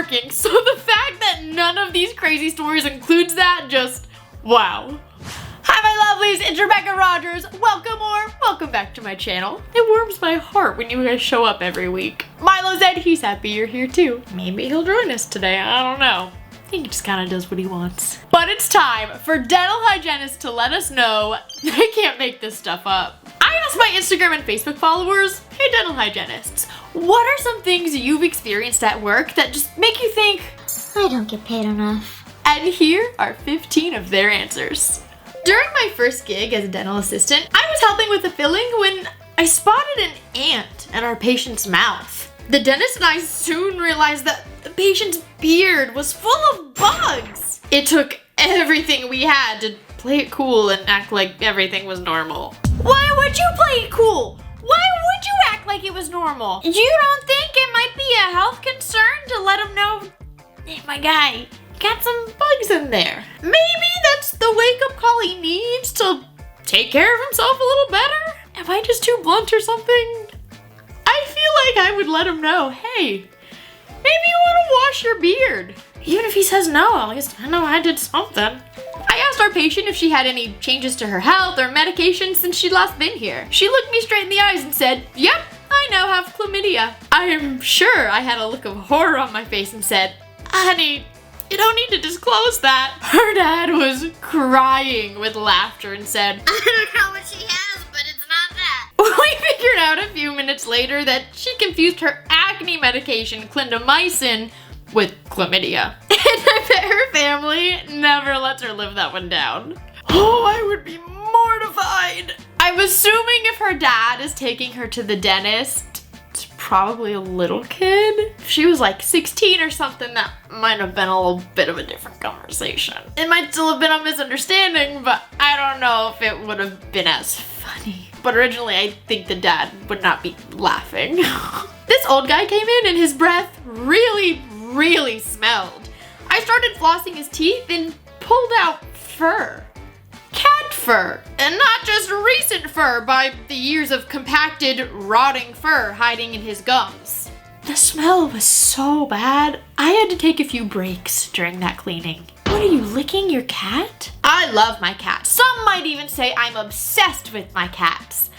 working, so the fact that none of these crazy stories includes that, just wow. Hi my lovelies, it's Rebecca Rogers. Welcome back to my channel. It warms my heart when you guys show up every week. Milo said he's happy you're here too. Maybe he'll join us today, I don't know. I think he just kind of does what he wants. But it's time for dental hygienists to let us know they can't make this stuff up. I asked my Instagram and Facebook followers, hey dental hygienists, what are some things you've experienced at work that just make you think, I don't get paid enough? And here are 15 of their answers. During my first gig as a dental assistant, I was helping with a filling when I spotted an ant in our patient's mouth. The dentist and I soon realized that the patient's beard was full of bugs. It took everything we had to play it cool and act like everything was normal. Why would you play it cool? Why would you act like it was normal? You don't think it might be a health concern to let him know, hey, my guy, got some bugs in there. Maybe that's the wake-up call he needs to take care of himself a little better? Am I just too blunt or something? I feel like I would let him know, hey, maybe you want to wash your beard. Even if he says no, at least I know I did something. I asked our patient if she had any changes to her health or medication since she'd last been here. She looked me straight in the eyes and said, yep, I now have chlamydia. I am sure I had a look of horror on my face and said, honey, you don't need to disclose that. Her dad was crying with laughter and said, I don't know what she has, but it's not that. We figured out a few minutes later that she confused her acne medication, clindamycin, with chlamydia. And I bet her family never lets her live that one down. Oh, I would be mortified. I'm assuming if her dad is taking her to the dentist, it's probably a little kid. If she was like 16 or something, that might have been a little bit of a different conversation. It might still have been a misunderstanding, but I don't know if it would have been as funny. But originally, I think the dad would not be laughing. This old guy came in and his breath really smelled. I started flossing his teeth and pulled out fur. Cat fur, and not just recent fur by the years of compacted, rotting fur hiding in his gums. The smell was so bad, I had to take a few breaks during that cleaning. What are you, licking your cat? I love my cats. Some might even say I'm obsessed with my cats.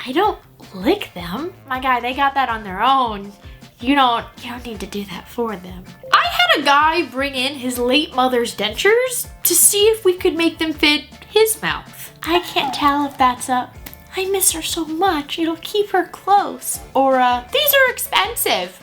I don't lick them. My guy, they got that on their own. You don't need to do that for them. I had a guy bring in his late mother's dentures to see if we could make them fit his mouth. I can't tell if that's I miss her so much, it'll keep her close. Or, these are expensive.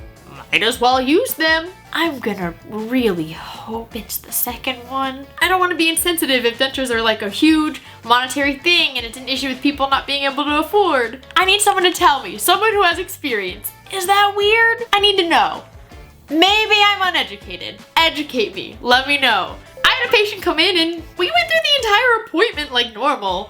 Might as well use them. I'm gonna really hope it's the second one. I don't want to be insensitive if dentures are like a huge monetary thing and it's an issue with people not being able to afford. I need someone to tell me, someone who has experience. Is that weird? I need to know. Maybe I'm uneducated. Educate me, let me know. I had a patient come in and we went through the entire appointment like normal.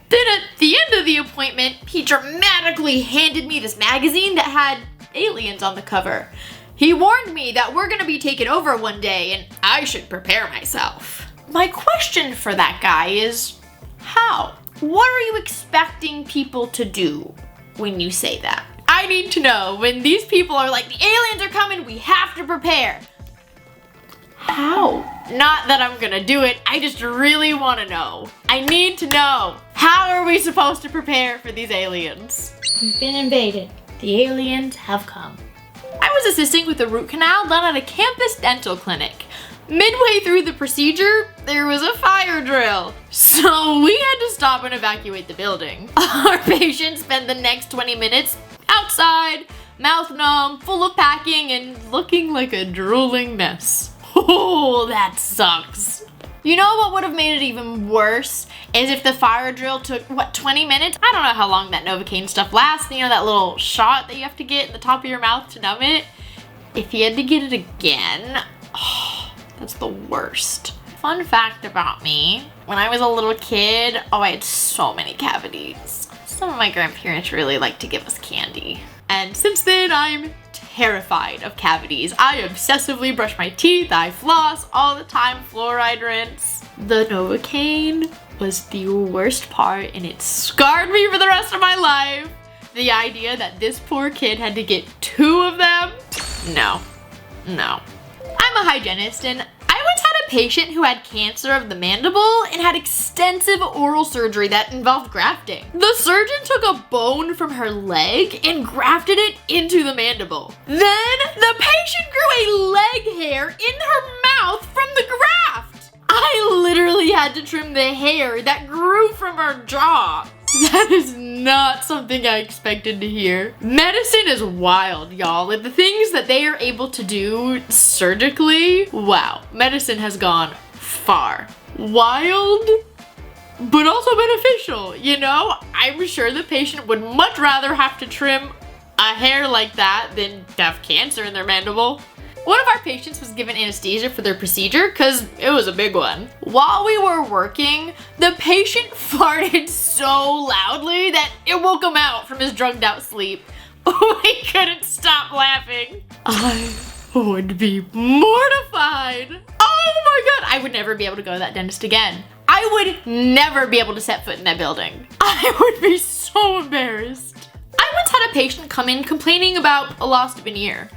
Then at the end of the appointment, he dramatically handed me this magazine that had aliens on the cover. He warned me that we're gonna be taken over one day and I should prepare myself. My question for that guy is, how? What are you expecting people to do when you say that? I need to know when these people are like, the aliens are coming, we have to prepare. How? Not that I'm gonna do it, I just really wanna know. I need to know. How are we supposed to prepare for these aliens? We've been invaded. The aliens have come. I was assisting with a root canal done at a campus dental clinic. Midway through the procedure, there was a fire drill. So we had to stop and evacuate the building. Our patient spent the next 20 minutes outside, mouth numb, full of packing, and looking like a drooling mess. Oh, that sucks. You know what would have made it even worse is if the fire drill took, 20 minutes? I don't know how long that Novocaine stuff lasts. You know, that little shot that you have to get in the top of your mouth to numb it? If you had to get it again, oh, that's the worst. Fun fact about me, when I was a little kid, I had so many cavities. Some of my grandparents really liked to give us candy. And since then, I'm terrified of cavities. I obsessively brush my teeth, I floss all the time, fluoride rinse. The Novocaine was the worst part and it scarred me for the rest of my life. The idea that this poor kid had to get 2 of them, no. a hygienist, and I once had a patient who had cancer of the mandible and had extensive oral surgery that involved grafting. The surgeon took a bone from her leg and grafted it into the mandible. Then the patient grew a leg hair in her mouth from the graft. I literally had to trim the hair that grew from her jaw. That is not something I expected to hear. Medicine is wild, y'all. Like, the things that they are able to do surgically, wow. Medicine has gone far. Wild, but also beneficial, you know? I'm sure the patient would much rather have to trim a hair like that than have cancer in their mandible. One of our patients was given anesthesia for their procedure because it was a big one. While we were working, the patient farted so loudly that it woke him out from his drugged out sleep. We couldn't stop laughing. I would be mortified. Oh my God, I would never be able to go to that dentist again. I would never be able to set foot in that building. I would be so embarrassed. I once had a patient come in complaining about a lost veneer.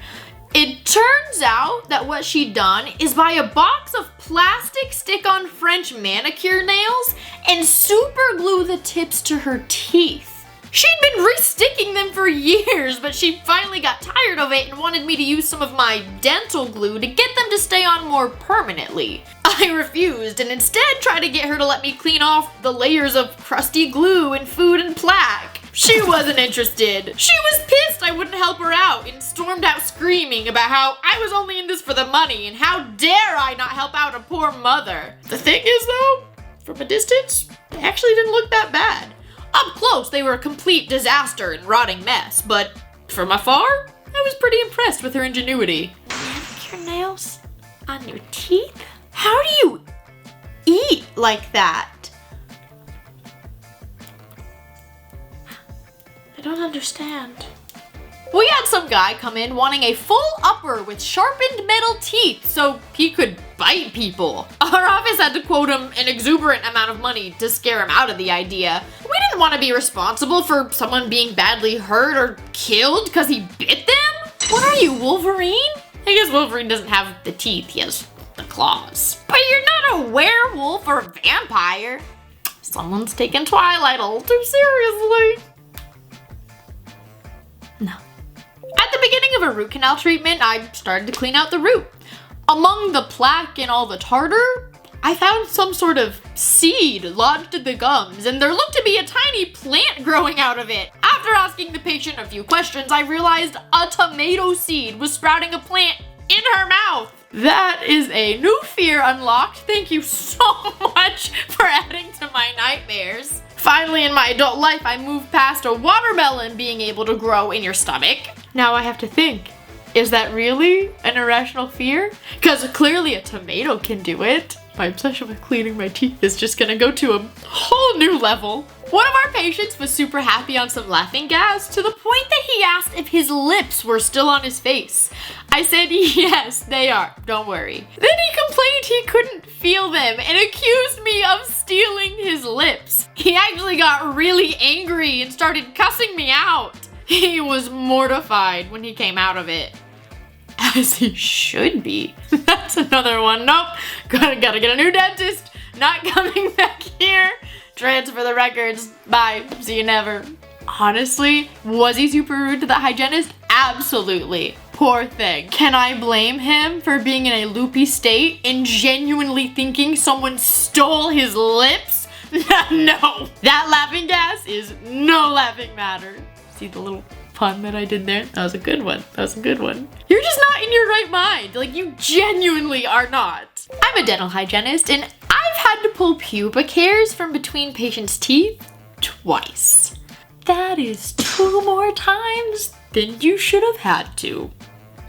It turns out that what she'd done is buy a box of plastic stick-on French manicure nails and super glue the tips to her teeth. She'd been re-sticking them for years, but she finally got tired of it and wanted me to use some of my dental glue to get them to stay on more permanently. I refused and instead tried to get her to let me clean off the layers of crusty glue and food and plaque. She wasn't interested. She was pissed I wouldn't help her out and stormed out screaming about how I was only in this for the money and how dare I not help out a poor mother. The thing is though, from a distance, they actually didn't look that bad. Up close, they were a complete disaster and rotting mess, but from afar, I was pretty impressed with her ingenuity. Manicure nails on your teeth? How do you eat like that? I don't understand. We had some guy come in wanting a full upper with sharpened metal teeth so he could bite people. Our office had to quote him an exuberant amount of money to scare him out of the idea. We didn't want to be responsible for someone being badly hurt or killed because he bit them. What are you, Wolverine? I guess Wolverine doesn't have the teeth, he has the claws. But you're not a werewolf or a vampire. Someone's taking Twilight a little too seriously. No. At the beginning of a root canal treatment, I started to clean out the root. Among the plaque and all the tartar, I found some sort of seed lodged in the gums, and there looked to be a tiny plant growing out of it. After asking the patient a few questions, I realized a tomato seed was sprouting a plant in her mouth. That is a new fear unlocked. Thank you so much for adding to my nightmares. Finally, in my adult life, I moved past a watermelon being able to grow in your stomach. Now I have to think, is that really an irrational fear? Because clearly a tomato can do it. My obsession with cleaning my teeth is just gonna go to a whole new level. One of our patients was super happy on some laughing gas to the point that he asked if his lips were still on his face. I said, yes, they are, don't worry. Then he complained he couldn't feel them and accused me of stealing his lips. He actually got really angry and started cussing me out. He was mortified when he came out of it. As he should be. That's another one. Nope, gotta get a new dentist. Not coming back here. Transfer the records. Bye, see you never. Honestly, was he super rude to the hygienist? Absolutely. Poor thing. Can I blame him for being in a loopy state and genuinely thinking someone stole his lips? No. That laughing gas is no laughing matter. See the little pun that I did there? That was a good one. That was a good one. You're just not in your right mind. Like, you genuinely are not. I'm a dental hygienist and I've had to pull pubic hairs from between patients' teeth twice. That is 2 more times than you should have had to.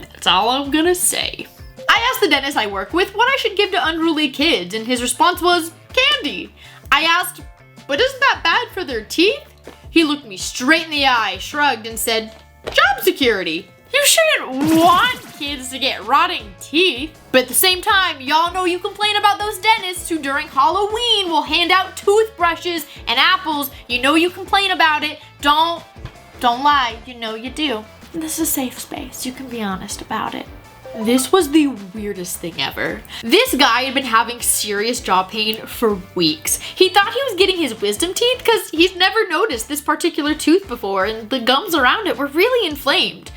That's all I'm gonna say. I asked the dentist I work with what I should give to unruly kids, and his response was candy. I asked, but isn't that bad for their teeth? He looked me straight in the eye, shrugged, and said, job security. You shouldn't want kids to get rotting teeth. But at the same time, y'all know you complain about those dentists who during Halloween will hand out toothbrushes and apples. You know you complain about it. Don't lie, you know you do. This is a safe space, you can be honest about it. This was the weirdest thing ever. This guy had been having serious jaw pain for weeks. He thought he was getting his wisdom teeth because he's never noticed this particular tooth before and the gums around it were really inflamed.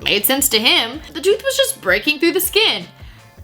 Made sense to him. The tooth was just breaking through the skin.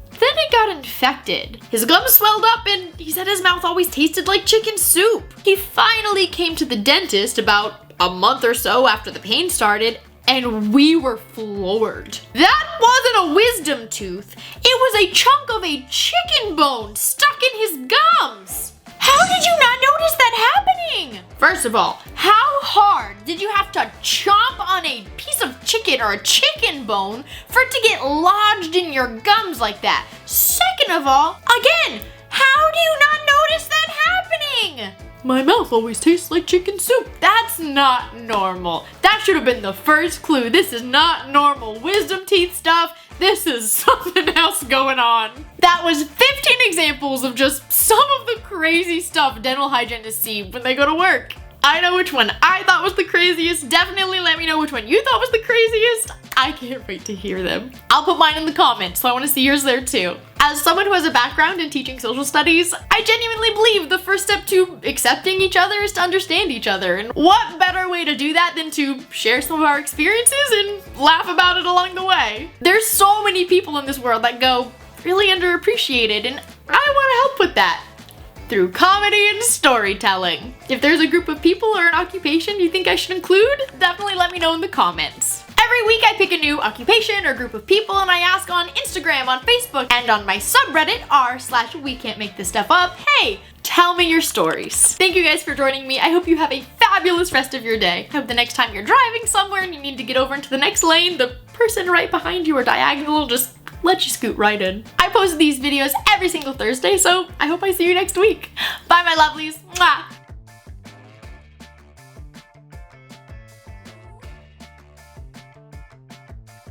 Then it got infected. His gums swelled up and he said his mouth always tasted like chicken soup. He finally came to the dentist about a month or so after the pain started, and we were floored. That wasn't a wisdom tooth. It was a chunk of a chicken bone stuck in his gums. How did you not notice that happening? First of all, how hard did you have to chomp on a piece of chicken or a chicken bone for it to get lodged in your gums like that? Second of all, again, how do you not notice that happening? My mouth always tastes like chicken soup. That's not normal. That should have been the first clue. This is not normal wisdom teeth stuff. This is something else going on. That was 15 examples of just some of the crazy stuff dental hygienists see when they go to work. I know which one I thought was the craziest. Definitely let me know which one you thought was the craziest. I can't wait to hear them. I'll put mine in the comments, so I want to see yours there too. As someone who has a background in teaching social studies, I genuinely believe the first step to accepting each other is to understand each other. And what better way to do that than to share some of our experiences and laugh about it along the way? There's so many people in this world that go really underappreciated, and I want to help with that through comedy and storytelling. If there's a group of people or an occupation you think I should include, definitely let me know in the comments. Every week I pick a new occupation or group of people and I ask on Instagram, on Facebook, and on my subreddit r/WeCan'tMakeThisStuffUp, hey, tell me your stories. Thank you guys for joining me. I hope you have a fabulous rest of your day. I hope the next time you're driving somewhere and you need to get over into the next lane, the person right behind you or diagonal just let you scoot right in. I post these videos every single Thursday, so I hope I see you next week. Bye, my lovelies. Mwah.